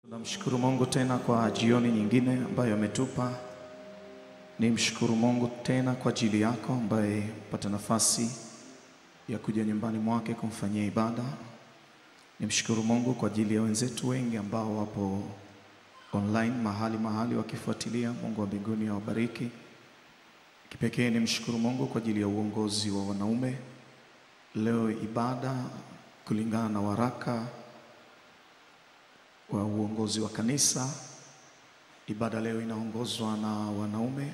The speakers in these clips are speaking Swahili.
Namshukuru Mungu tena kwa jioni nyingine ambayo ametupa. Nimshukuru Mungu tena kwa ajili yako ambaye pata nafasi ya kuja nyumbani mwake kumfanyia ibada. Nimshukuru Mungu kwa ajili ya wenzetu wengi ambao wapo online mahali wakifuatilia. Mungu wa mbinguni awabariki. Kipekee nimshukuru Mungu kwa ajili ya uongozi wa wanaume. Leo ibada kulingana na waraka wa uongozi wa kanisa, ibada leo inaongozwa na wanaume,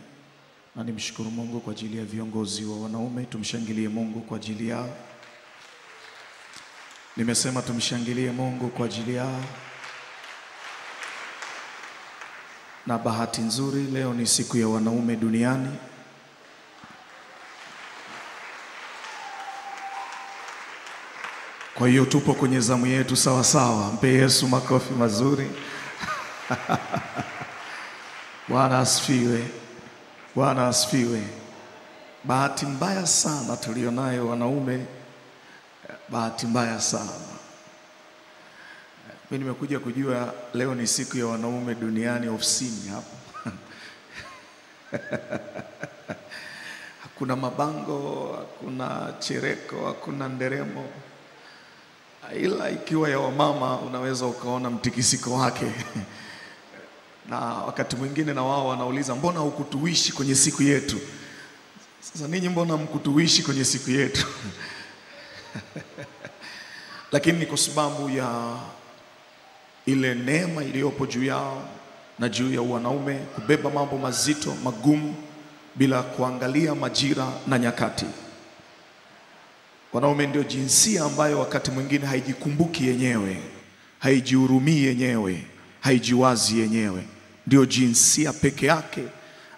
na nimshukuru Mungu kwa ajili ya viongozi wa wanaume. Tumshangilie Mungu kwa ajili yao. Nimesema tumshangilie Mungu kwa ajili yao. Na bahati nzuri leo ni siku ya wanaume duniani. Kwa hiyo tupo kwenye zamu yetu sawa sawa. Mpe Yesu makofi mazuri. Bwana asifiwe. Bwana asifiwe. Bahati mbaya sana tulionayo wanaume. Bahati mbaya sana. Mimi nimekuja kujua leo ni siku ya wanaume duniani ofisini hapo. Hakuna mabango, hakuna chereko, hakuna nderemo. Ila ikiwa ya wamama unaweza ukaona mtikisiko wake. Na wakati mwingine na wao wanauliza mbona hukutuishi kwenye siku yetu? Sasa ninyi mbona mkutuishi kwenye siku yetu? Lakini ni kwa sababu ya ile neema iliyopo juu yao na juu ya wanaume kubeba mambo mazito magumu bila kuangalia majira na nyakati. Wanaume ndio jinsia ambayo wakati mwingine haijikumbuki yenyewe, haijihurumii yenyewe, haijiwazi yenyewe. Ndio jinsia peke yake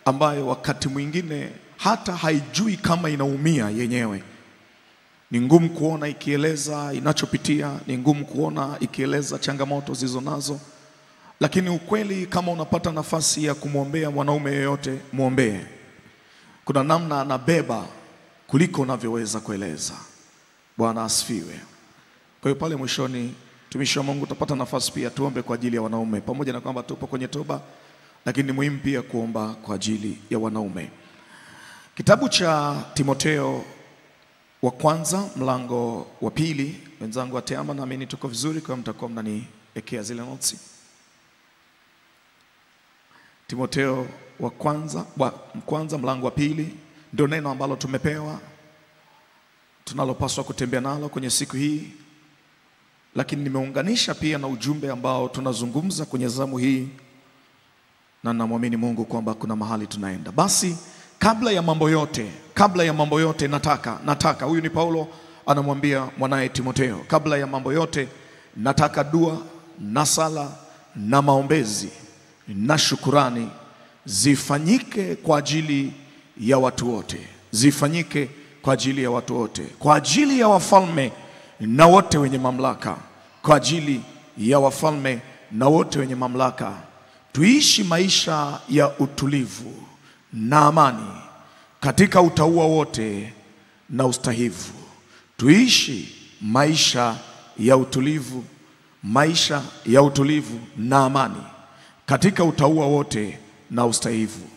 ambayo wakati mwingine hata haijui kama inaumia yenyewe. Ni ngumu kuona ikieleza inachopitia, ni ngumu kuona ikieleza changamoto zilizonazo. Lakini ukweli, kama unapata nafasi ya kumwombea mwanaume yeyote, muombee. Kuna namna anabeba kuliko unavyoweza kueleza. Bwana asifiwe. Kwa hiyo pale mwishoni, tumishi wa Mungu, utapata nafasi pia tuombe kwa ajili ya wanaume. Pamoja na kwamba tupo kwenye toba, lakini ni muhimu pia kuomba kwa ajili ya wanaume. Kitabu cha Timotheo wa kwanza mlango wa 2. Wenzangu wateama, naamini tuko vizuri kwa mtakuwa mnaniekea zile notes. Timotheo wa kwanza mlango wa 2 ndio neno ambalo tumepewa, tunalopaswa kutembea nalo kwenye siku hii. Lakini nimeunganisha pia na ujumbe ambao tunazungumza kwenye zamu hii, na namwamini Mungu kwamba kuna mahali tunaenda. Basi kabla ya mambo yote nataka huyu ni Paulo anamwambia mwanae Timotheo, kabla ya mambo yote nataka dua na sala na maombezi na shukurani zifanyike kwa ajili ya watu wote. Zifanyike kwa ajili ya watu wote, kwa ajili ya wafalme na wote wenye mamlaka, kwa ajili ya wafalme na wote wenye mamlaka. Tuishi maisha ya utulivu na amani katika utauwa wote na ustahivu. Tuishi maisha ya utulivu na amani katika utauwa wote na ustahivu.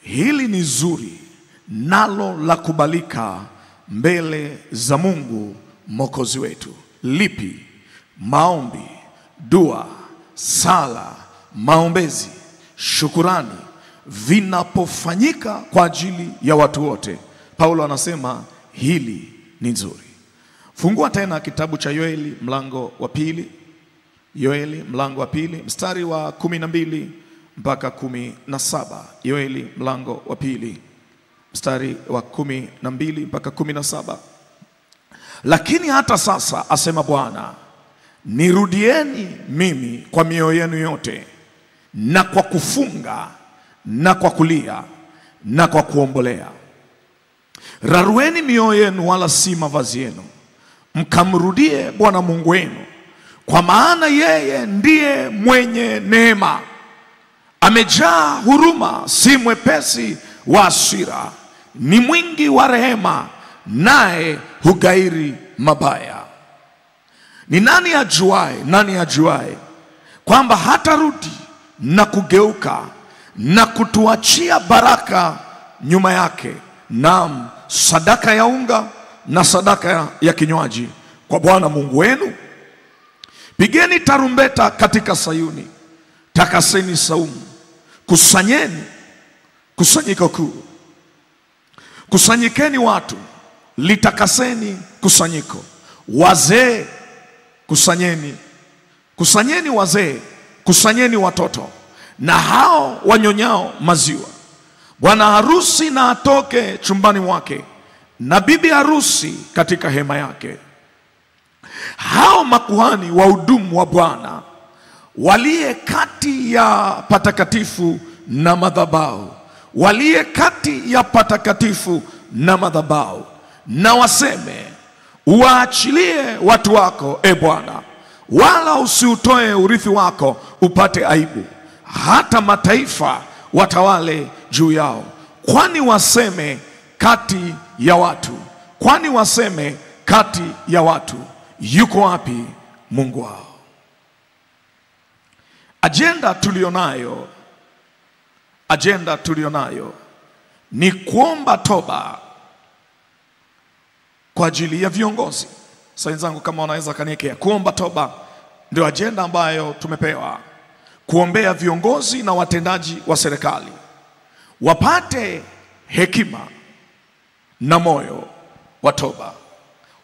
Hili ni zuri nalo la kubalika mbele za Mungu Mwokozi wetu. Lipi? Maombi, dua, sala, maombezi, shukurani vinapofanyika kwa ajili ya watu wote. Paulo anasema hili ni nzuri. Fungua tena kitabu cha Yoeli mlango wa 2. Yoeli mlango wa 2 mstari wa 12 mpaka 17. Yoeli mlango wa 2 mstari wa 12 mpaka 17. Lakini hata sasa, asema Bwana, nirudieni mimi kwa mioyo yenu yote, na kwa kufunga na kwa kulia na kwa kuombolea. Rarueni mioyo yenu wala si mavazi yenu, mkamrudie Bwana Mungu wenu, kwa maana yeye ndiye mwenye neema, amejaa huruma, si mwepesi wa hasira, ni mwingi wa rehema, naye hugairi mabaya. Ni nani ajuae kwamba hatarudi na kugeuka na kutuachia baraka nyuma yake, naam, sadaka ya unga na sadaka ya kinywaji kwa Bwana Mungu wenu. Pigeni tarumbeta katika Sayuni, takaseni saumu, kusanyeni kusanyiko kuu. Kusanyikeni watu, litakaseni kusanyiko. Wazee kusanyeni, kusanyeni wazee, kusanyeni watoto na hao wanyonyao maziwa. Bwana harusi na atoke chumbani mwake, na bibi harusi katika hema yake. Hao makuhani wahudumu wa Bwana waliye kati ya patakatifu na madhabahu, waliye kati ya patakatifu na madhabahu, na waseme, waachilie watu wako, e Bwana, wala usiutoe urithi wako upate aibu, hata mataifa watawale juu yao. Kwani waseme kati ya watu, kwani waseme kati ya watu, yuko wapi Mungu wao? Agenda tulionayo ni kuomba toba kwa ajili ya viongozi. Sasa wenzangu, kama wanaweza kaniekea, kuomba toba ndio agenda ambayo tumepewa, kuombea viongozi na watendaji wa serikali wapate hekima na moyo wa toba,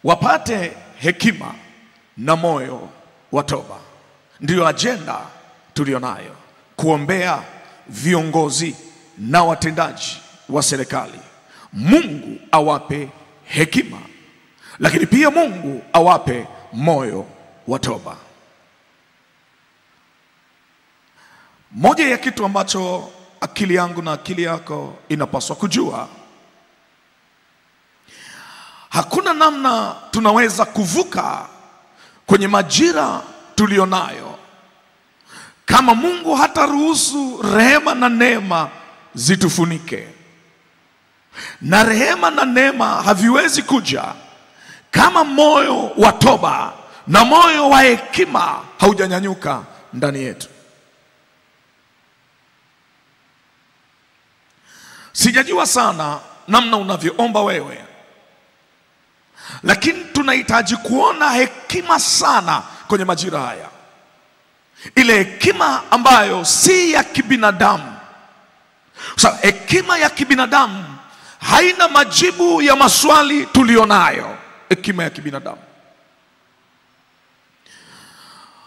wapate hekima na moyo wa toba. Ndio agenda tulionayo, kuombea viongozi na watendaji wa serikali. Mungu awape hekima, lakini pia Mungu awape moyo wa toba. Moja ya kitu ambacho akili yangu na akili yako inapaswa kujua, hakuna namna tunaweza kuvuka kwenye majira tulionayo kama Mungu hataruhusu rehema na neema zitufunike. Na rehema na neema haviwezi kuja kama moyo wa toba na moyo wa hekima haujanyanyuka ndani yetu. Sijajua sana namna unavyoomba wewe, lakini tunahitaji kuona hekima sana kwenye majira haya. Ile hekima ambayo si ya kibinadamu. Sasa hekima ya kibinadamu haina majibu ya maswali tulionayo. Hekima ya kibinadamu,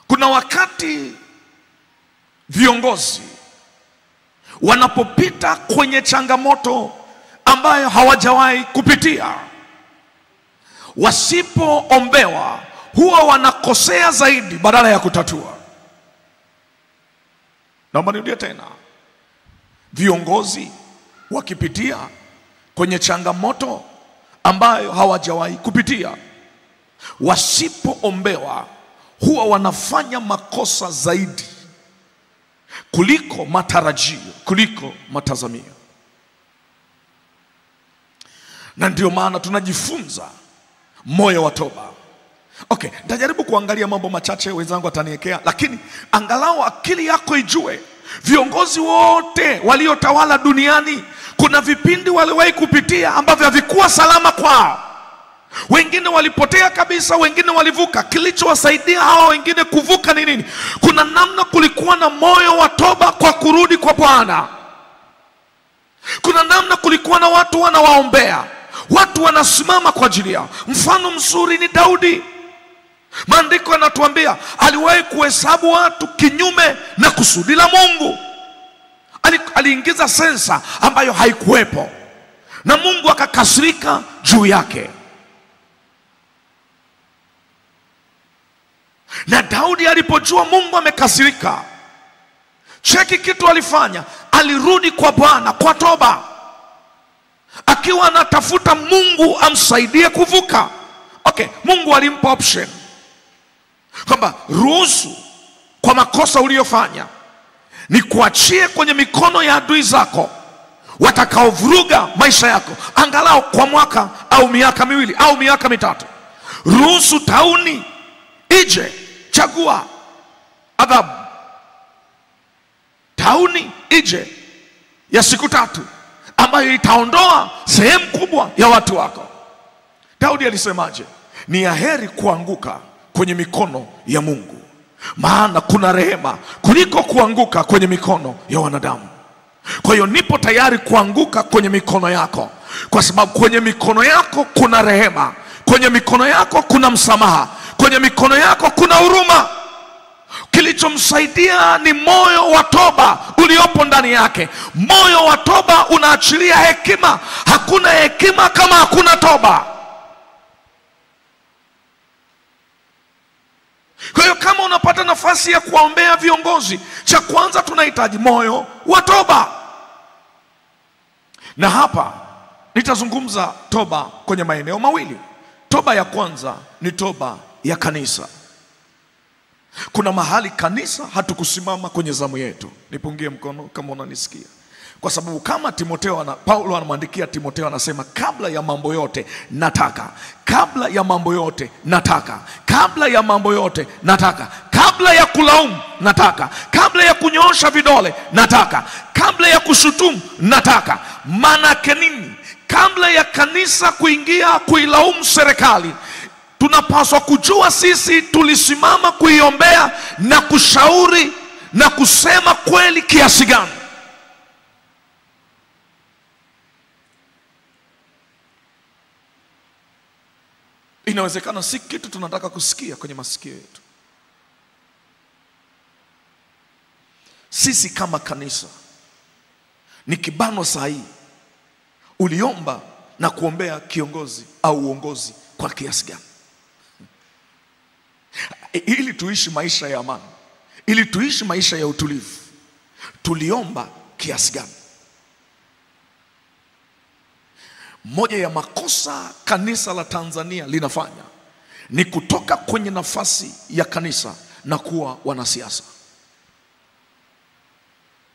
kuna wakati viongozi wanapopita kwenye changamoto ambayo hawajawahi kupitia, wasipoombewa huwa wanakosea zaidi badala ya kutatua. Naomba nirudie tena, viongozi wakipitia kwenye changamoto ambayo hawajawahi kupitia, wasipoombewa huwa wanafanya makosa zaidi kuliko matarajio, kuliko matazamio. Na ndio maana tunajifunza moyo wa toba. Okay, nitajaribu kuangalia mambo machache, wenzangu wataniekea, lakini angalau akili yako ijue viongozi wote waliotawala duniani kuna vipindi waliwahi kupitia ambavyo havikuwa salama kwao. Wengine walipotea kabisa, wengine walivuka. Kilichowasaidia hao wengine kuvuka ni nini? Kuna namna kulikuwa na moyo wa toba kwa kurudi kwa Bwana. Kuna namna kulikuwa na watu wanawaombea, watu wanasimama kwa ajili yao. Mfano mzuri ni Daudi. Maandiko yanatuambia aliwahi kuhesabu watu kinyume na kusudi la Mungu. Aliingiza sensa ambayo haikuwepo, na Mungu akakasirika juu yake. Na Daudi alipojua Mungu amekasirika, cheki kitu alifanya, alirudi kwa Bwana kwa toba, akiwa anatafuta Mungu amsaidie kuvuka. Okay, Mungu alimpa option kwamba ruhusu kwa makosa uliyofanya ni kuachie kwenye mikono ya adui zako watakaovuruga maisha yako angalau kwa mwaka au miaka miwili au miaka mitatu. Ruhusu tauni ije, chagua adhabu tauni ije ya siku 3 ambayo itaondoa sehemu kubwa ya watu wako. Daudi alisemaje? Ni heri kuanguka kwenye mikono ya Mungu, maana kuna rehema, kuliko kuanguka kwenye mikono ya wanadamu. Kwa hiyo nipo tayari kuanguka kwenye mikono yako, kwa sababu kwenye mikono yako kuna rehema, kwenye mikono yako kuna msamaha, kwenye mikono yako kuna huruma. Kilichomsaidia ni moyo wa toba uliopo ndani yake. Moyo wa toba unaachilia hekima. Hakuna hekima kama hakuna toba. Kwa hiyo kama unapata nafasi ya kuwaombea viongozi, cha kwanza tunahitaji moyo wa toba. Na hapa nitazungumza toba kwenye maeneo mawili. Toba ya kwanza ni toba ya kanisa. Kuna mahali kanisa hatukusimama kwenye zamu yetu. Nipungie mkono kama unanisikia. Kwa sababu kama Paulo anamwandikia Timotheo, anasema kabla ya mambo yote nataka, kabla ya mambo yote nataka, kabla ya mambo yote nataka, kabla ya kulaumu nataka, kabla ya kunyoosha vidole nataka, kabla ya kushutumu nataka. Maana yake nini? Kabla ya kanisa kuingia kuilaumu serikali, tunapaswa kujua sisi tulisimama kuiombea na kushauri na kusema kweli kiasi gani. Inawezekana si kitu tunataka kusikia kwenye masikio yetu. Sisi kama kanisa, ni kibano sahihi uliomba na kuombea kiongozi au uongozi kwa kiasi gani? Ili tuishi maisha ya amani, ili tuishi maisha ya utulivu, tuliomba kiasi gani? Moja ya makosa kanisa la Tanzania linafanya ni kutoka kwenye nafasi ya kanisa na kuwa wanasiasa.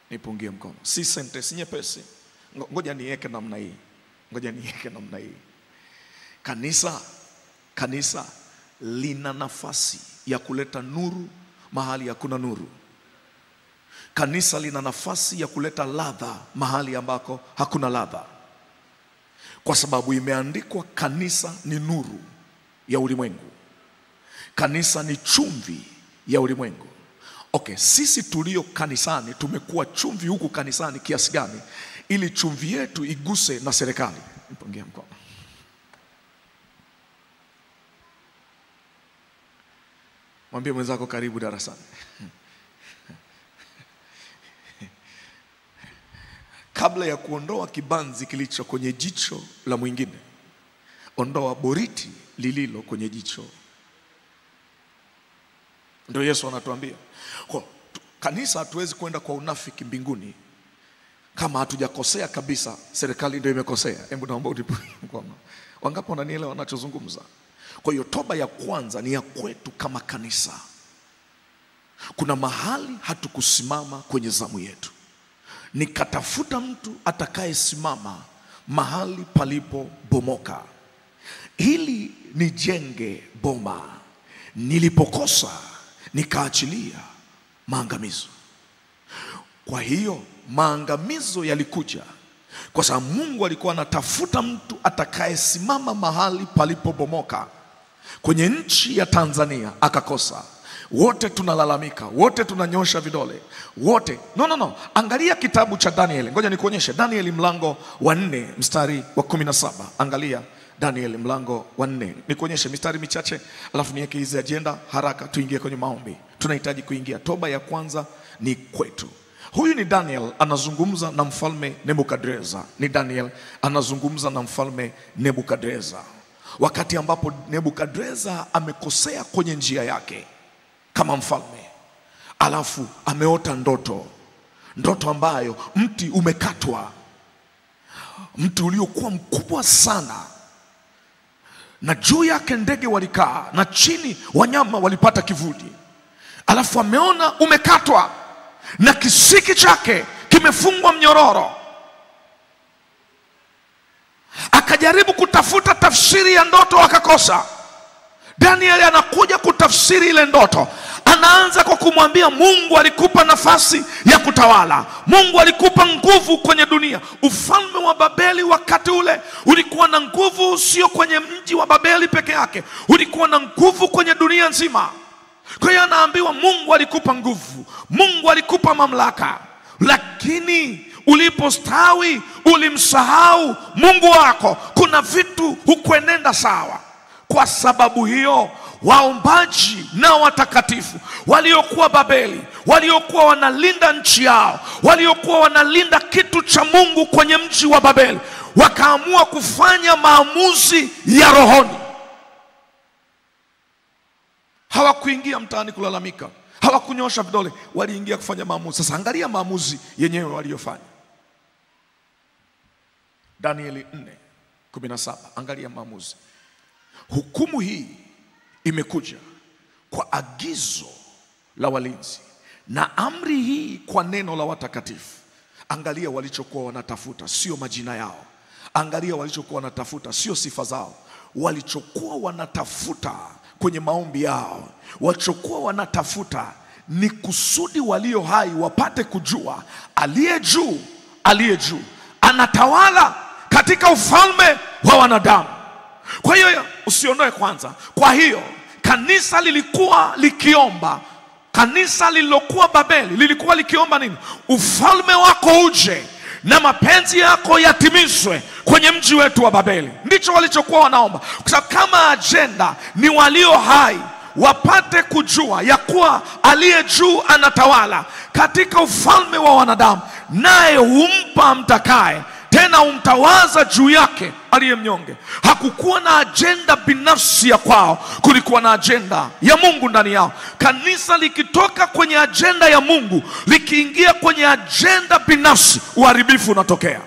Nipungie mkono. Si sentence nyepesi. Ngoja niweke namna hii. Ngoja niweke namna hii. Kanisa lina nafasi ya kuleta nuru mahali hakuna nuru. Kanisa lina nafasi ya kuleta ladha mahali ambako hakuna ladha. Kwa sababu imeandikwa kanisa ni nuru ya ulimwengu. Kanisa ni chumvi ya ulimwengu. Okay, sisi tulio kanisani tumekuwa chumvi huku kanisani kiasi gani ili chumvi yetu iguse na serikali? Nipungie mkono. Mwambie mwenzako karibu darasani. Kabla ya kuondoa kibanzi kilicho kwenye jicho la mwingine, ondoa boriti lililo kwenye jicho. Ndio Yesu anatuambia. Kwa kanisa hatuwezi kwenda kwa unafiki mbinguni kama hatujakosea kabisa, serikali ndio imekosea. Hebu naomba unipungie mkono. Wangapi wananielewa ninachozungumza? Kwa hiyo toba ya kwanza ni ya kwetu kama kanisa. Kuna mahali hatukusimama kwenye zamu yetu. Nikatafuta mtu atakayesimama mahali palipo bomoka ili nijenge boma. Nilipokosa nikaachilia maangamizo. Kwa hiyo maangamizo yalikuja kwa sababu Mungu alikuwa anatafuta mtu atakayesimama mahali palipo bomoka. Kwenye nchi ya Tanzania akakosa. Wote tunalalamika, wote tunanyosha vidole, wote. No. Angalia kitabu cha Daniel. Ngoja nikuonyeshe. Daniel mlango wa 4 mstari wa 17. Angalia Daniel mlango wa 4. Nikuonyeshe mistari michache alafu niweke hizi agenda haraka tuingie kwenye maombi. Tunahitaji kuingia. Toba ya kwanza ni kwetu. Huyu ni Daniel anazungumza na mfalme Nebukadreza. Ni Daniel anazungumza na mfalme Nebukadreza. Wakati ambapo Nebukadreza amekosea kwenye njia yake kama mfalme. Alafu ameota ndoto ambayo mti umekatwa. Mti uliokuwa mkubwa sana. Na juu yake ndege walikaa na chini wanyama walipata kivuli. Alafu ameona umekatwa na kisiki chake kimefungwa mnyororo. Akajaribu kutafuta tafsiri ya ndoto akakosa. Daniel anakuja kutafsiri ile ndoto. Anaanza kwa kumwambia Mungu alikupa nafasi ya kutawala. Mungu alikupa nguvu kwenye dunia. Ufalme wa Babeli wakati ule ulikuwa na nguvu, sio kwenye mji wa Babeli peke yake. Ulikuwa na nguvu kwenye dunia nzima. Kwa hiyo anaambiwa Mungu alikupa nguvu, Mungu alikupa mamlaka, lakini ulipostawi ulimsahau Mungu wako. Kuna vitu hukuenenda sawa. Kwa sababu hiyo waombaji na watakatifu waliokuwa Babeli, waliokuwa wanalinda nchi yao, waliokuwa wanalinda kitu cha Mungu kwenye mji wa Babeli, wakaamua kufanya maamuzi ya rohoni. Hawakuingia mtaani kulalamika, hawakunyosha vidole, waliingia kufanya maamuzi. Sasa angalia maamuzi yenyewe waliyofanya. Danieli 4:17, angalia maamuzi. Hukumu hii imekuja kwa agizo la walinzi na amri hii kwa neno la watakatifu. Angalia walichokuwa wanatafuta, sio majina yao. Angalia walichokuwa wanatafuta, sio sifa zao. Walichokuwa wanatafuta kwenye maombi yao, walichokuwa wanatafuta ni kusudi walio hai wapate kujua aliye juu anatawala katika ufalme wa wanadamu. Kwa hiyo usiondoe kwanza. Kwa hiyo kanisa lilikuwa likiomba, kanisa lililokuwa Babeli lilikuwa likiomba nini? Ufalme wako uje na mapenzi yako yatimizwe kwenye mji wetu wa Babeli. Ndicho walichokuwa wanaomba. Kwa sababu kama agenda ni walio hai wapate kujua ya kuwa aliye juu anatawala katika ufalme wa wanadamu, naye humpa mtakaye, tena umtawaza juu yake aliye mnyonge. Hakukuwa na agenda binafsi ya kwao, kulikuwa na agenda ya Mungu ndani yao. Kanisa likitoka kwenye agenda ya Mungu likiingia kwenye agenda binafsi, uharibifu unatokea.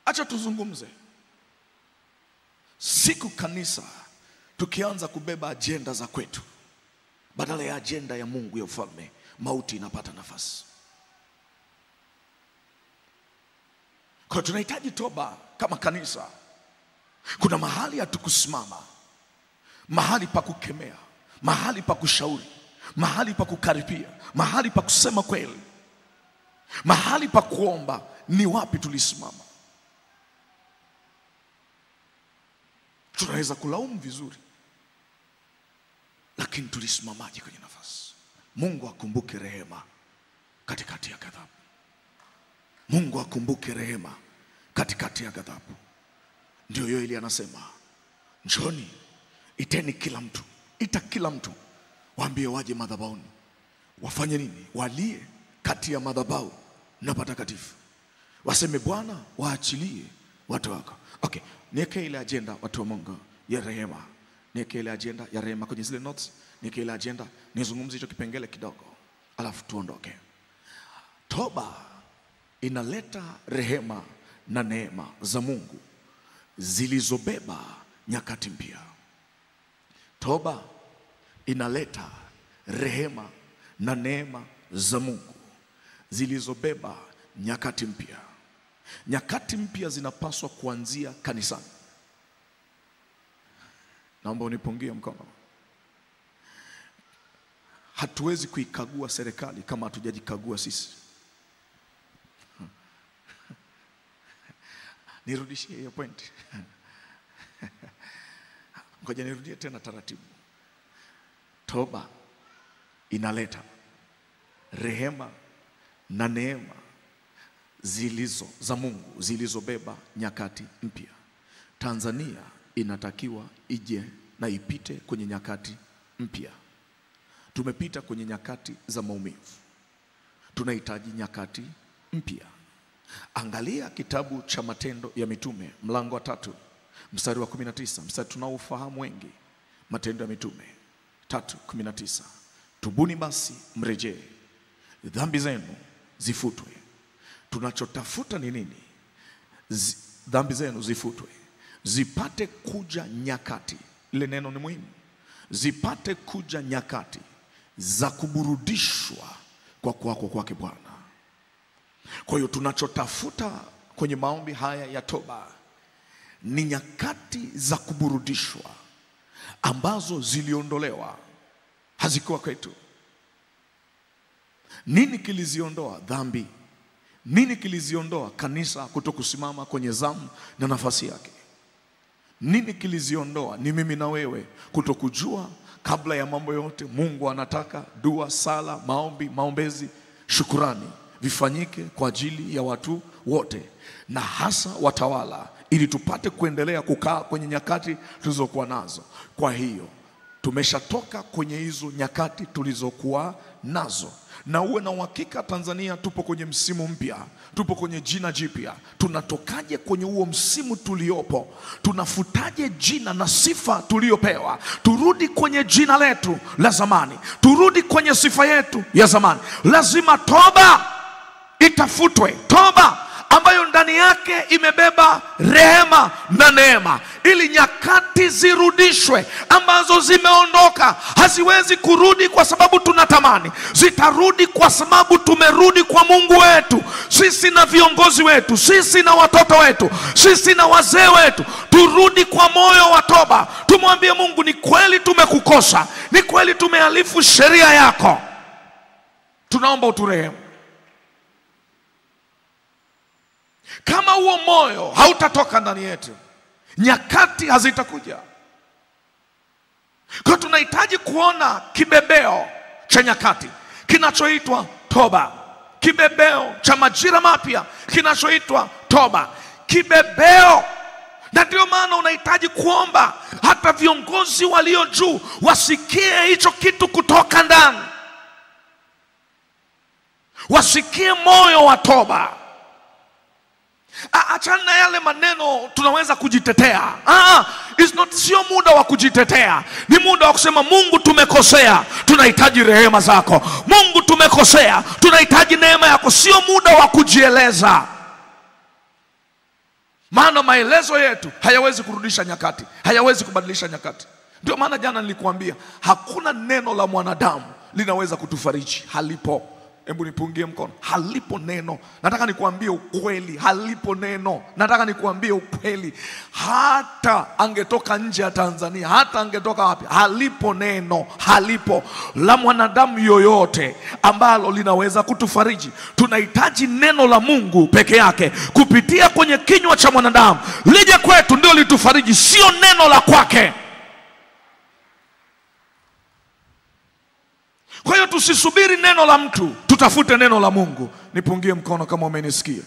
Acha tuzungumze. Siku kanisa tukianza kubeba agenda za kwetu badala ya agenda ya Mungu ya ufalme, mauti inapata nafasi. Kwa tunahitaji toba kama kanisa. Kuna mahali hatukusimama, mahali pa kukemea, mahali pa kushauri, mahali pa kukaripia, mahali pa kusema kweli, mahali pa kuomba. Ni wapi tulisimama? Tunaweza kulaumu vizuri, lakini tulisimamaje kwenye nafasi? Mungu akumbuke rehema katikati ya ghadhabu. Mungu akumbuke rehema katikati ya ghadhabu. Ndio Yoeli anasema, njoni, iteni kila mtu, ita kila mtu, waambie waje madhabahuni. Wafanye nini? Walie kati ya madhabahu na patakatifu, waseme Bwana waachilie watu wako. Okay, niweke ile agenda watu wa Mungu ya rehema. Niweke ile agenda ya rehema kwenye zile notes. Niweke ile agenda, nizungumzie hicho kipengele kidogo, alafu tuondoke. Toba inaleta rehema na neema za Mungu zilizobeba nyakati mpya. Toba inaleta rehema na neema za Mungu zilizobeba nyakati mpya. Nyakati mpya zinapaswa kuanzia kanisani. Naomba unipungie mkono. Hatuwezi kuikagua serikali kama hatujajikagua sisi. Nirudishie hiyo point. Ngoja nirudie tena taratibu. Toba inaleta rehema na neema za Mungu zilizobeba nyakati mpya. Tanzania inatakiwa ije na ipite kwenye nyakati mpya. Tumepita kwenye nyakati za maumivu, tunahitaji nyakati mpya. Angalia kitabu cha Matendo ya Mitume mlango wa 3 mstari wa 19, mstari tunaofahamu wengi. Matendo ya Mitume 3:19, tubuni basi mrejee, dhambi zenu zifutwe. Tunachotafuta ni nini? Dhambi zenu zifutwe, zipate kuja nyakati. Ile neno ni muhimu. Zipate kuja nyakati za kuburudishwa kwa kwako kwake Bwana. Kwa hiyo tunachotafuta kwenye maombi haya ya toba ni nyakati za kuburudishwa ambazo ziliondolewa, hazikuwa kwetu. Nini kiliziondoa? Dhambi. Nini kiliziondoa? Kanisa kutokusimama kwenye zamu na nafasi yake. Nini kiliziondoa? Ni mimi na wewe kutokujua kabla ya mambo yote Mungu anataka dua, sala, maombi, maombezi, shukurani vifanyike kwa ajili ya watu wote na hasa watawala, ili tupate kuendelea kukaa kwenye nyakati tulizokuwa nazo. Kwa hiyo tumeshatoka kwenye hizo nyakati tulizokuwa nazo, na uwe na uhakika Tanzania tupo kwenye msimu mpya, tupo kwenye jina jipya. Tunatokaje kwenye huo msimu tuliopo? Tunafutaje jina na sifa tuliopewa? Turudi kwenye jina letu la zamani, turudi kwenye sifa yetu ya zamani. Lazima toba itafutwe, toba ambayo ndani yake imebeba rehema na neema, ili nyakati zirudishwe ambazo zimeondoka. Haziwezi kurudi kwa sababu tunatamani, zitarudi kwa sababu tumerudi kwa Mungu wetu. Sisi na viongozi wetu, sisi na watoto wetu, sisi na wazee wetu, turudi kwa moyo wa toba. Tumwambie Mungu, ni kweli tumekukosa, ni kweli tumehalifu sheria yako, tunaomba uturehemu. Kama huo moyo hautatoka ndani yetu, nyakati hazitakuja. Kwa tunahitaji kuona kibebeo cha nyakati kinachoitwa toba, kibebeo cha majira mapya kinachoitwa toba, kibebeo. Na ndio maana unahitaji kuomba hata viongozi walio juu wasikie hicho kitu kutoka ndani, wasikie moyo wa toba. Achana na yale maneno tunaweza kujitetea. Sio muda wa kujitetea, ni muda wa kusema Mungu tumekosea, tunahitaji rehema zako. Mungu tumekosea, tunahitaji neema yako. Sio muda wa kujieleza, maana maelezo yetu hayawezi kurudisha nyakati, hayawezi kubadilisha nyakati. Ndio maana jana nilikuambia hakuna neno la mwanadamu linaweza kutufariji. Halipo. Hebu nipungie mkono. Halipo neno. Nataka nikuambie ukweli, halipo neno. Nataka nikuambie ukweli. Hata angetoka nje ya Tanzania, hata angetoka wapi, halipo neno, halipo la mwanadamu yoyote ambalo linaweza kutufariji. Tunahitaji neno la Mungu peke yake kupitia kwenye kinywa cha mwanadamu, lije kwetu ndio litufariji, sio neno la kwake. Kwa hiyo tusisubiri neno la mtu, tutafute neno la Mungu. Nipungie mkono kama umenisikia.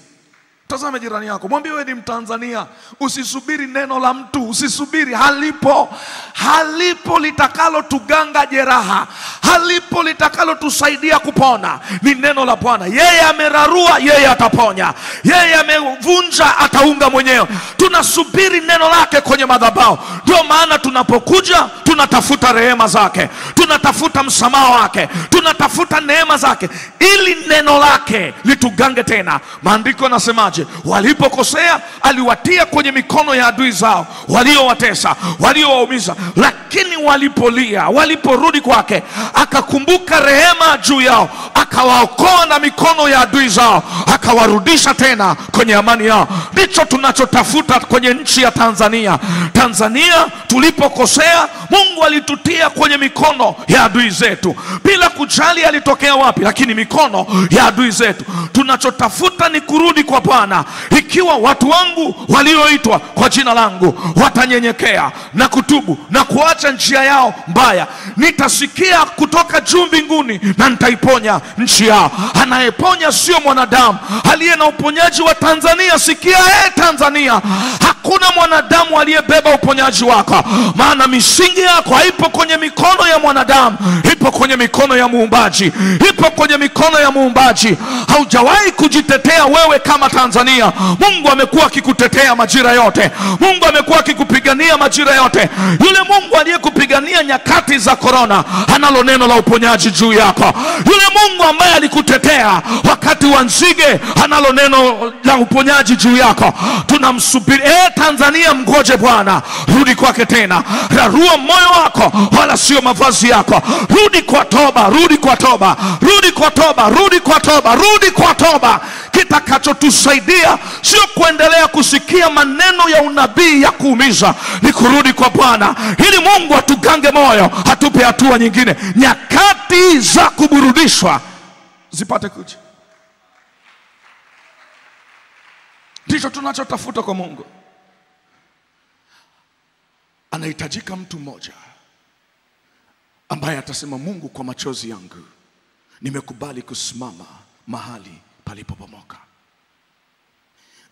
Tazame jirani yako, mwambie wewe ni Mtanzania, usisubiri neno la mtu, usisubiri. Halipo. Halipo litakalo tuganga jeraha, halipo litakalo tusaidia kupona. Ni neno la Bwana. Yeye amerarua, yeye ataponya. Yeye amevunja, ataunga mwenyewe. Tunasubiri neno lake kwenye madhabahu. Ndio maana tunapokuja tunatafuta rehema zake, tunatafuta msamaha wake, tunatafuta neema zake, ili neno lake litugange tena. Maandiko yanasemaje? Walipokosea aliwatia kwenye mikono ya adui zao, waliowatesa, waliowaumiza. Lakini walipolia, waliporudi kwake, akakumbuka rehema juu yao, akawaokoa na mikono ya adui zao, akawarudisha tena kwenye amani yao. Ndicho tunachotafuta kwenye nchi ya Tanzania. Tanzania tulipokosea, Mungu alitutia kwenye mikono ya adui zetu, bila kujali alitokea wapi, lakini mikono ya adui zetu. Tunachotafuta ni kurudi kwa Bwana. Ikiwa watu wangu walioitwa kwa jina langu watanyenyekea na kutubu na kuacha njia yao mbaya, nitasikia kutoka juu mbinguni na nitaiponya nchi yao. Anayeponya sio mwanadamu, aliye na uponyaji wa Tanzania. Sikia Tanzania, hakuna mwanadamu aliyebeba uponyaji wako, maana misingi yako haipo kwenye mikono ya mwanadamu, ipo kwenye mikono ya Muumbaji, ipo kwenye mikono ya Muumbaji. Haujawahi kujitetea wewe kama Tanzania. Mungu amekuwa akikutetea majira yote. Mungu amekuwa akikupigania majira yote. Yule Mungu aliyekupigania nyakati za corona, analo neno la uponyaji juu yako. Yule Mungu ambaye alikutetea wakati wa nzige, analo neno la uponyaji juu yako. Tunamsubiri. Tanzania, mgoje Bwana, rudi kwake tena. Rarua moyo wako, wala sio mavazi yako. Rudi kwa toba, rudi kwa toba, rudi kwa toba, rudi kwa toba, rudi kwa toba. Kitakachotusaidia sio kuendelea kusikia maneno ya unabii ya kuumiza, ni kurudi kwa Bwana, ili Mungu atugange moyo, atupe hatua nyingine. Nyakati za kuburudishwa zipate kuja. Ndicho tunachotafuta kwa Mungu. Anahitajika mtu mmoja ambaye atasema, Mungu, kwa machozi yangu nimekubali kusimama mahali palipopomoka.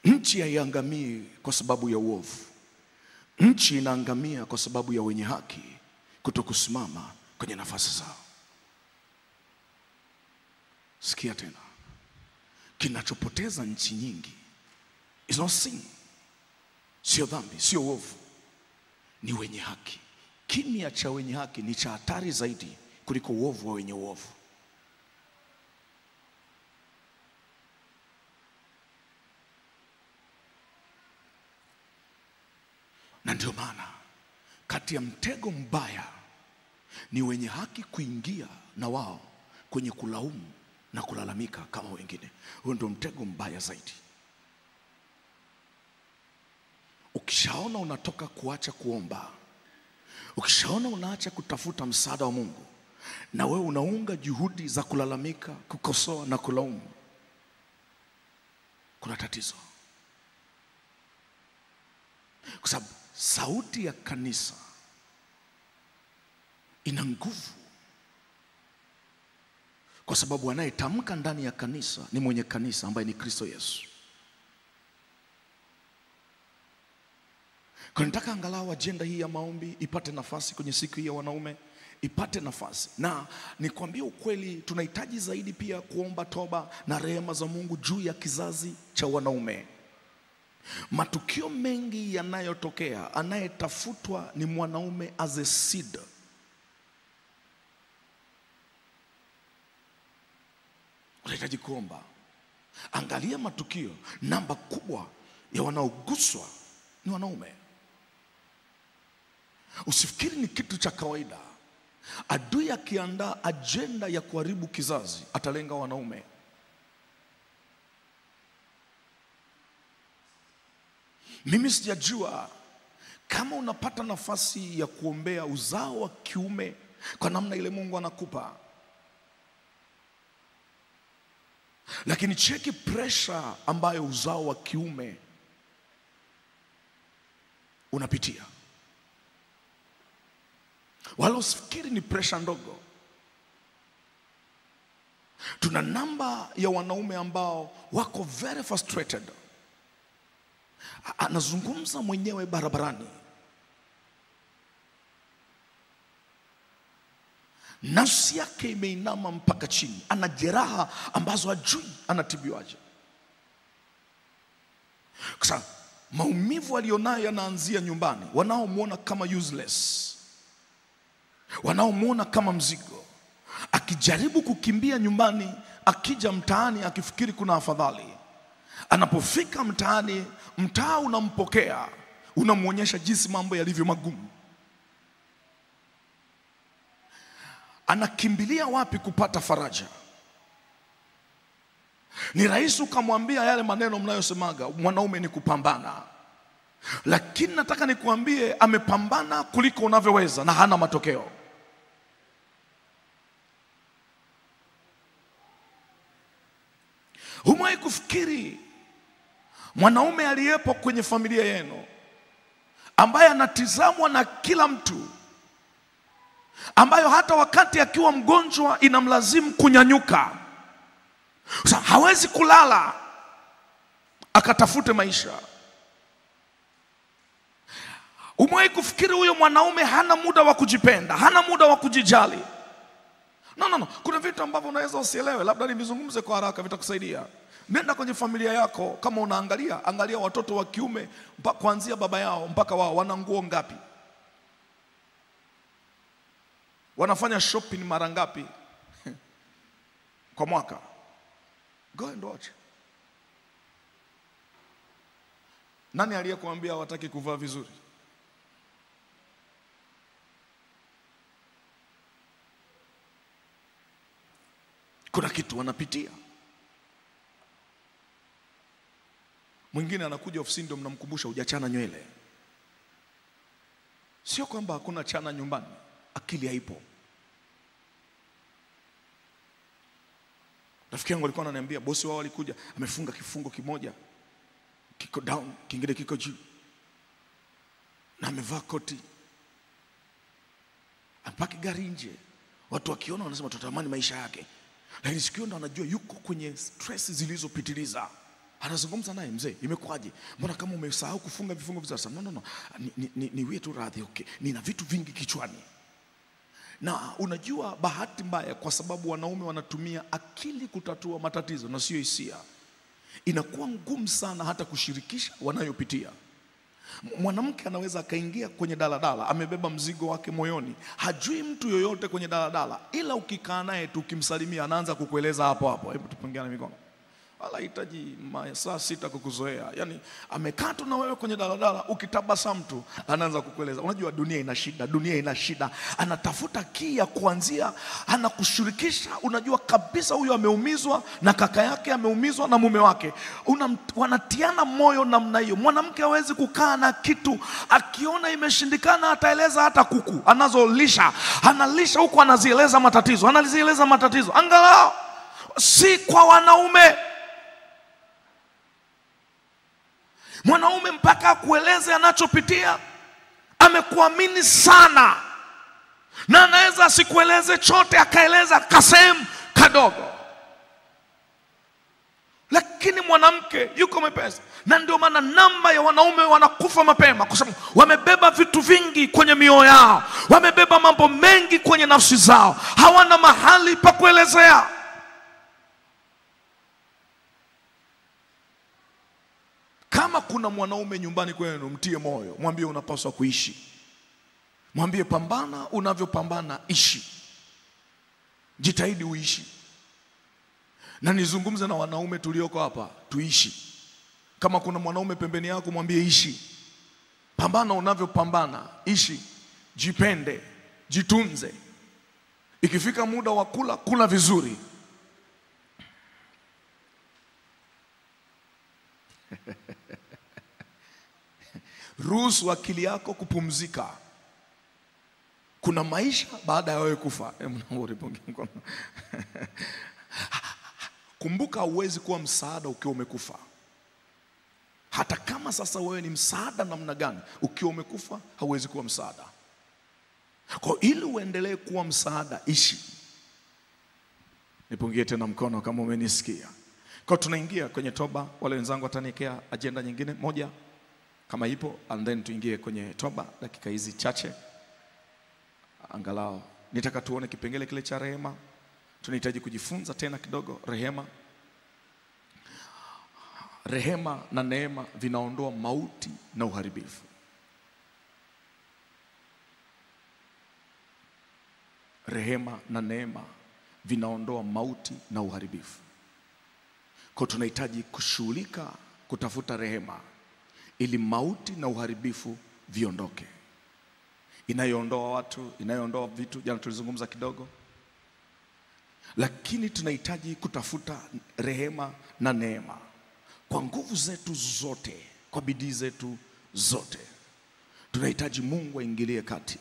Nchi haiangamii kwa sababu ya uovu. Nchi inaangamia kwa sababu ya wenye haki kutokusimama kwenye nafasi zao. Sikia tena. Kinachopoteza nchi nyingi is not sin. Sio dhambi, sio uovu. Ni wenye haki. Kimya cha wenye haki ni cha hatari zaidi kuliko uovu wa wenye uovu. Na ndio maana kati ya mtego mbaya ni wenye haki kuingia na wao kwenye kulaumu na kulalamika kama wengine. Huo ndio mtego mbaya zaidi. Ukishaona unatoka kuacha kuomba, ukishaona unaacha kutafuta msaada wa Mungu, na wewe unaunga juhudi za kulalamika, kukosoa na kulaumu, kuna tatizo. Kwa sababu sauti ya kanisa ina nguvu, kwa sababu anayetamka ndani ya kanisa ni mwenye kanisa ambaye ni Kristo Yesu. Kwa nataka angalau ajenda hii ya maombi ipate nafasi kwenye siku hii ya wanaume, ipate nafasi. Na nikwambie ukweli, tunahitaji zaidi pia kuomba toba na rehema za Mungu juu ya kizazi cha wanaume. Matukio mengi yanayotokea, anayetafutwa ni mwanaume as a seed. Unahitaji kuomba. Angalia matukio, namba kubwa ya wanaoguswa ni wanaume. Usifikiri ni kitu cha kawaida. Adui akiandaa ajenda ya kuharibu kizazi, atalenga wanaume. Mimi sijajua kama unapata nafasi ya kuombea uzao wa kiume kwa namna ile Mungu anakupa. Lakini cheki pressure ambayo uzao wa kiume unapitia. Wala usifikiri ni pressure ndogo. Tuna namba ya wanaume ambao wako very frustrated. Anazungumza mwenyewe barabarani. Nafsi yake imeinama mpaka chini. Ana jeraha ambazo hajui anatibiwaje. Kwa sababu maumivu alionayo yanaanzia nyumbani. Wanaomuona kama useless, wanaomuona kama mzigo. Akijaribu kukimbia nyumbani, akija mtaani akifikiri kuna afadhali. Anapofika mtaani, mtaa unampokea, unamuonyesha jinsi mambo yalivyo magumu. Anakimbilia wapi kupata faraja? Ni rahisi ukamwambia yale maneno mnayosemaga, mwanaume ni kupambana. Lakini nataka nikuambie, amepambana kuliko unavyoweza na hana matokeo. Umewahi kufikiri mwanaume aliyepo kwenye familia yenu, ambaye anatizamwa na kila mtu, ambayo hata wakati akiwa mgonjwa inamlazimu kunyanyuka, sasa hawezi kulala akatafute maisha? Umewahi kufikiri huyo mwanaume hana muda wa kujipenda, hana muda wa kujijali? No. Kuna vitu ambavyo unaweza usielewe, labda nivizungumze kwa haraka, vitakusaidia. Nenda kwenye familia yako, kama angalia watoto wa kiume kuanzia baba yao mpaka wao wana nguo ngapi? Wanafanya shopping mara ngapi kwa mwaka? Go and watch. Nani aliyekuambia hawataki kuvaa vizuri? Kuna kitu wanapitia. Mwingine anakuja ofisini ndio mnamkumbusha hujachana nywele. Sio kwamba hakuna chana nyumbani, akili haipo. Rafiki yangu alikuwa ananiambia bosi wao alikuja amefunga kifungo kimoja kiko down, kingine kiko juu, na amevaa koti, apaki gari nje. Watu wakiona wanasema tutamani maisha yake, lakini sikio ndo anajua yuko kwenye stress zilizopitiliza. Anazungumza naye, mzee imekuaje? Mbona kama umesahau kufunga vifungo vizuri? No. Ni wewe tu radhi, okay. Nina vitu vingi kichwani. Na unajua bahati mbaya, kwa sababu wanaume wanatumia akili kutatua matatizo na sio hisia, inakuwa ngumu sana hata kushirikisha wanayopitia. Mwanamke anaweza akaingia kwenye daladala amebeba mzigo wake moyoni, hajui mtu yoyote kwenye daladala, ila ukikaa naye tu ukimsalimia anaanza kukueleza hapo hapo, hebu tupungiane mikono. Wala hitaji saa 6 kukuzoea. Yani amekaa tu na wewe kwenye daladala, ukitabasamu tu anaanza kukueleza. Unajua dunia ina shida. Anatafuta kia kuanzia, anakushirikisha. Unajua kabisa huyo ameumizwa na kaka yake, ameumizwa na mume wake. Wanatiana moyo namna hiyo. Mwanamke hawezi kukaa na kitu, akiona imeshindikana ataeleza hata kuku anazolisha. Analisha huko anazieleza matatizo. Angalau si kwa wanaume. Mwanaume mpaka kueleze anachopitia, amekuamini sana, na anaweza asikueleze chote, akaeleza kasehemu kadogo. Lakini mwanamke yuko mepesi, na ndio maana namba ya wanaume wanakufa mapema, kwa sababu wamebeba vitu vingi kwenye mioyo yao, wamebeba mambo mengi kwenye nafsi zao, hawana mahali pa kuelezea. Kama kuna mwanaume nyumbani kwenu, mtie moyo, mwambie unapaswa kuishi. Mwambie pambana unavyopambana, ishi. Jitahidi uishi. Na nizungumze na wanaume tulioko hapa, tuishi. Kama kuna mwanaume pembeni yako, mwambie ishi. Pambana unavyopambana, ishi. Jipende, jitunze. Ikifika muda wa kula, kula vizuri. Ruhusu akili yako kupumzika. Kuna maisha baada ya wewe kufa. Kumbuka, huwezi kuwa msaada ukiwa umekufa. Hata kama sasa wewe ni msaada namna gani, ukiwa umekufa hauwezi kuwa msaada. Kwa ili uendelee kuwa msaada, ishi. Nipungie tena mkono kama umenisikia. Kwa tunaingia kwenye toba. Wale wenzangu wataniwekea agenda nyingine moja kama ipo, and then tuingie kwenye toba dakika hizi chache. Angalau nitaka tuone kipengele kile cha rehema. Tunahitaji kujifunza tena kidogo rehema. Rehema na neema vinaondoa mauti na uharibifu. Rehema na neema vinaondoa mauti na uharibifu. Kwa tunahitaji kushughulika kutafuta rehema ili mauti na uharibifu viondoke. Inayoondoa watu, inayoondoa vitu, jana tulizungumza kidogo. Lakini tunahitaji kutafuta rehema na neema kwa nguvu zetu zote, kwa bidii zetu zote. Tunahitaji Mungu aingilie kati.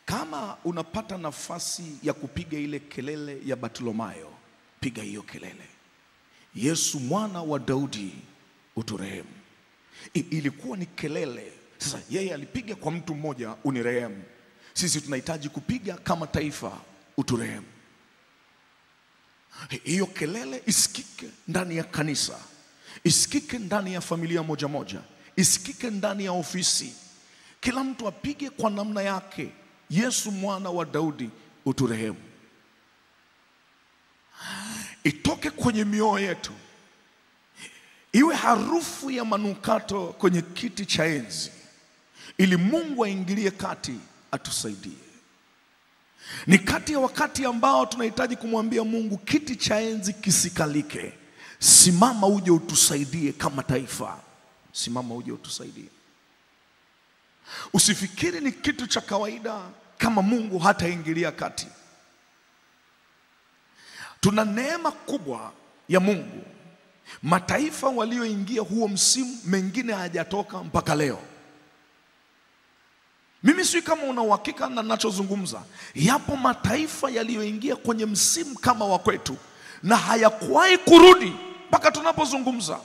Kama unapata nafasi ya kupiga ile kelele ya Bartimayo, piga hiyo kelele. Yesu mwana wa Daudi, uturehemu. Ilikuwa ni kelele. Sasa yeye alipiga kwa mtu mmoja, unirehemu. Sisi tunahitaji kupiga kama taifa, uturehemu. Hiyo kelele isikike ndani ya kanisa, isikike ndani ya familia moja moja, isikike ndani ya ofisi. Kila mtu apige kwa namna yake. Yesu mwana wa Daudi, uturehemu. Itoke kwenye mioyo yetu, iwe harufu ya manukato kwenye kiti cha enzi, ili Mungu aingilie kati atusaidie. Ni kati ya wakati ambao tunahitaji kumwambia Mungu, kiti cha enzi kisikalike. Simama uje utusaidie kama taifa. simama uje utusaidie. Usifikiri ni kitu cha kawaida kama Mungu hataingilia kati. Tuna neema kubwa ya Mungu. Mataifa walioingia huo msimu, mengine hayajatoka mpaka leo. Mimi sio kama una uhakika na ninachozungumza. Yapo mataifa yaliyoingia kwenye msimu kama wa kwetu na hayakuwahi kurudi mpaka tunapozungumza.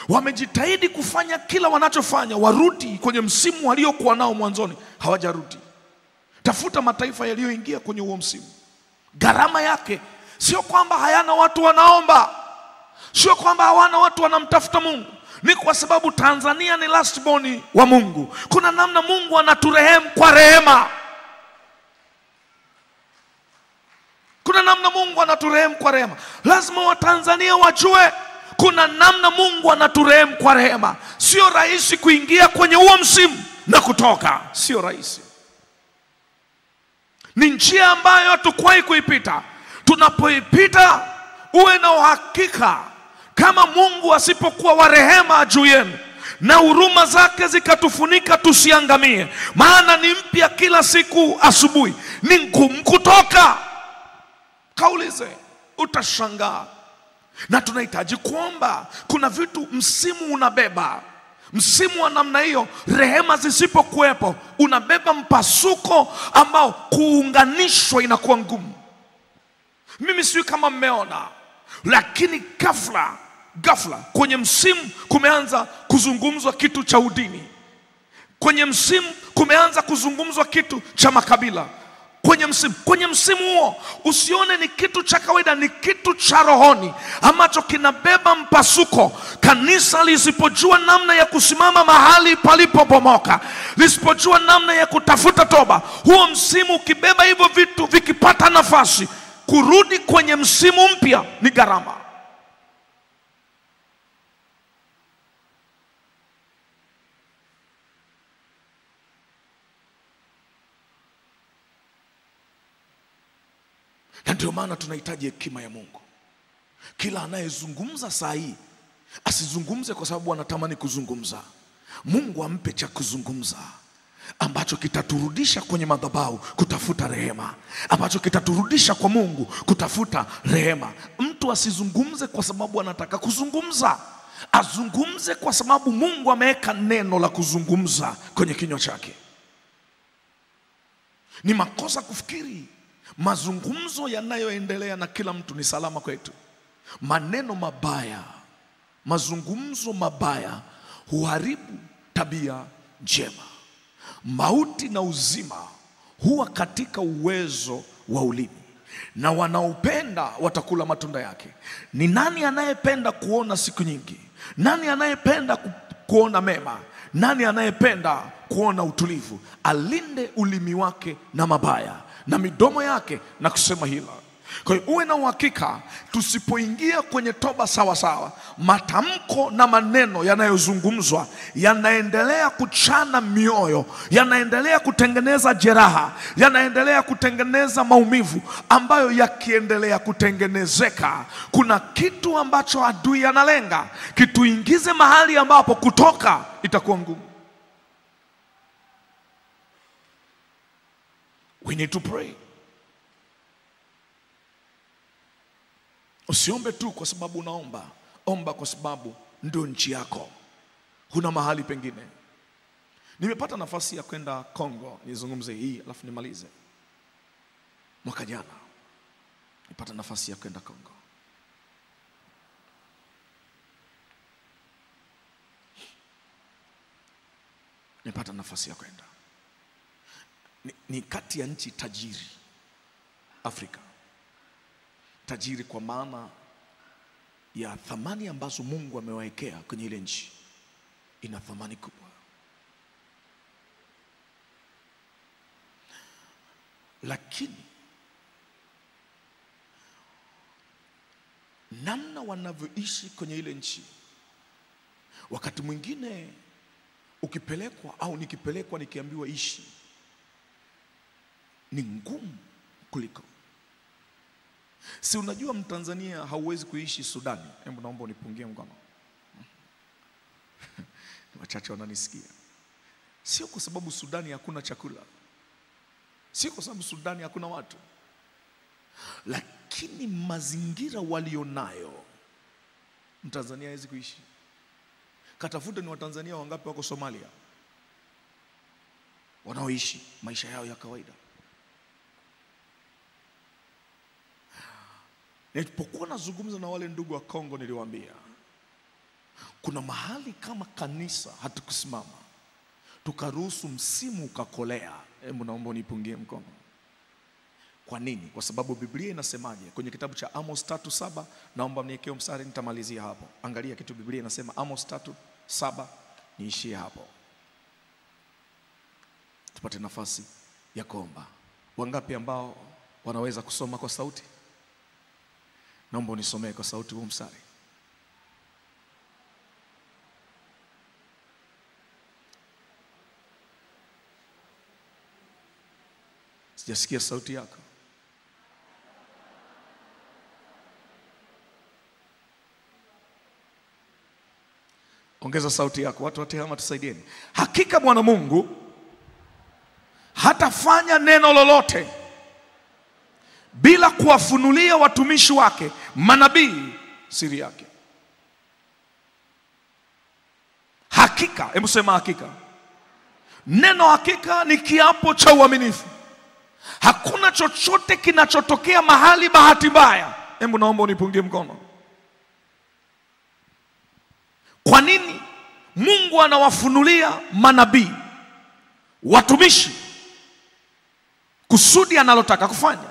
Wamejitahidi kufanya kila wanachofanya warudi kwenye msimu waliokuwa nao mwanzoni, hawajarudi. Tafuta mataifa yaliyoingia kwenye huo msimu. Gharama yake sio kwamba hayana watu wanaomba, sio kwamba hawana watu wanamtafuta Mungu. Ni kwa sababu Tanzania ni last born wa Mungu. Kuna namna Mungu anaturehemu kwa rehema. Kuna namna Mungu anaturehemu kwa rehema. Lazima Watanzania wajue kuna namna Mungu anaturehemu kwa rehema. Sio rahisi kuingia kwenye huo msimu na kutoka. Sio rahisi. Ni njia ambayo hatukuwahi kuipita. Tunapoipita uwe na uhakika, kama Mungu asipokuwa wa rehema juu yenu na huruma zake zikatufunika tusiangamie, maana ni mpya kila siku asubuhi, ni ngumu kutoka. Kaulize, utashangaa. Na tunahitaji kuomba. Kuna vitu msimu unabeba. Msimu wa namna hiyo, rehema zisipokuwepo, unabeba mpasuko ambao kuunganishwa inakuwa ngumu. Mimi sio kama mmeona, lakini ghafla kwenye msimu kumeanza kuzungumzwa kitu cha udini. Kwenye msimu kumeanza kuzungumzwa kitu cha makabila. Kwenye msimu huo usione ni kitu cha kawaida, ni kitu cha rohoni ambacho kinabeba mpasuko. Kanisa lisipojua namna ya kusimama mahali palipobomoka, lisipojua namna ya kutafuta toba, huo msimu ukibeba hivyo vitu vikipata nafasi, kurudi kwenye msimu mpya ni gharama. Na ndio maana tunahitaji hekima ya Mungu. Kila anayezungumza saa hii asizungumze kwa sababu anatamani kuzungumza. Mungu ampe cha kuzungumza ambacho kitaturudisha kwenye madhabahu kutafuta rehema, ambacho kitaturudisha kwa Mungu kutafuta rehema. Mtu asizungumze kwa sababu anataka kuzungumza, azungumze kwa sababu Mungu ameweka neno la kuzungumza kwenye kinywa chake. Ni makosa kufikiri mazungumzo yanayoendelea na kila mtu ni salama kwetu. Maneno mabaya, mazungumzo mabaya huharibu tabia njema. Mauti na uzima huwa katika uwezo wa ulimi, na wanaopenda watakula matunda yake. Ni nani anayependa kuona siku nyingi? Nani anayependa kuona mema? Nani anayependa kuona utulivu? Alinde ulimi wake na mabaya na midomo yake na kusema hila. Kwa hiyo uwe na uhakika, tusipoingia kwenye toba sawa sawa, matamko na maneno yanayozungumzwa yanaendelea kuchana mioyo, yanaendelea kutengeneza jeraha, yanaendelea kutengeneza maumivu ambayo yakiendelea kutengenezeka, kuna kitu ambacho adui analenga kituingize mahali ambapo kutoka itakuwa ngumu. We need to pray. Usiombe tu kwa sababu unaomba. Omba kwa sababu ndio nchi yako. Huna mahali pengine. Nimepata nafasi ya kwenda Kongo, nizungumze hii alafu nimalize. Mwaka jana nilipata nafasi ya kwenda Kongo. Nilipata nafasi ya kwenda. Ni kati ya nchi tajiri Afrika. Tajiri kwa maana ya thamani ambazo Mungu amewawekea kwenye ile nchi. Ina thamani kubwa. Lakini namna wanavyoishi kwenye ile nchi, wakati mwingine ukipelekwa au nikipelekwa nikiambiwa ishi, ni ngumu kuliko. Si unajua Mtanzania hauwezi kuishi Sudani. Hebu naomba unipungie mkono. Wachache wananisikia. Sio kwa sababu Sudani hakuna chakula, sio kwa sababu Sudani hakuna watu, lakini mazingira walionayo Mtanzania hawezi kuishi. Katafuta ni Watanzania wangapi wako Somalia wanaoishi maisha yao ya kawaida. Nilipokuwa nazungumza na wale ndugu wa Kongo, niliwaambia kuna mahali kama kanisa hatukusimama tukaruhusu msimu ukakolea. Hebu naomba unipungie mkono. Kwa nini? Kwa sababu Biblia inasemaje kwenye kitabu cha Amos 3:7? Naomba mniwekee mstari, nitamalizia hapo. Angalia kitu Biblia inasema, Amos 3:7, niishie hapo tupate nafasi ya kuomba. Wangapi ambao wanaweza kusoma kwa sauti? Naomba unisomee kwa sauti huu mstari. Sijasikia sauti yako. Ongeza sauti yako. Watu wa TEHAMA tusaidieni. Hakika Bwana Mungu hatafanya neno lolote bila kuwafunulia watumishi wake manabii siri yake. Hakika, hebu sema hakika. Neno hakika ni kiapo cha uaminifu. Hakuna chochote kinachotokea mahali bahati mbaya. Hebu naomba unipungie mkono. Kwa nini Mungu anawafunulia manabii watumishi? Kusudi analotaka kufanya.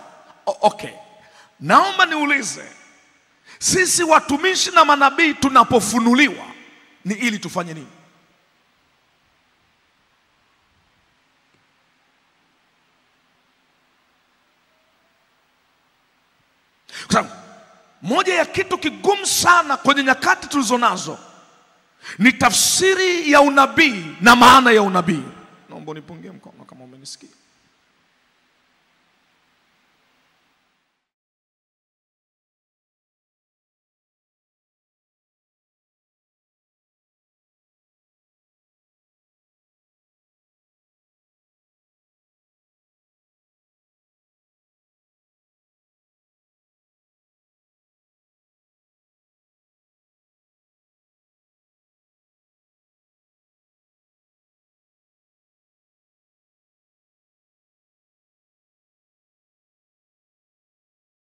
Okay. Naomba niulize, sisi watumishi na manabii tunapofunuliwa ni ili tufanye nini? Kwa sababu moja ya kitu kigumu sana kwenye nyakati tulizonazo ni tafsiri ya unabii na maana ya unabii. Naomba nipungie mkono kama umenisikia.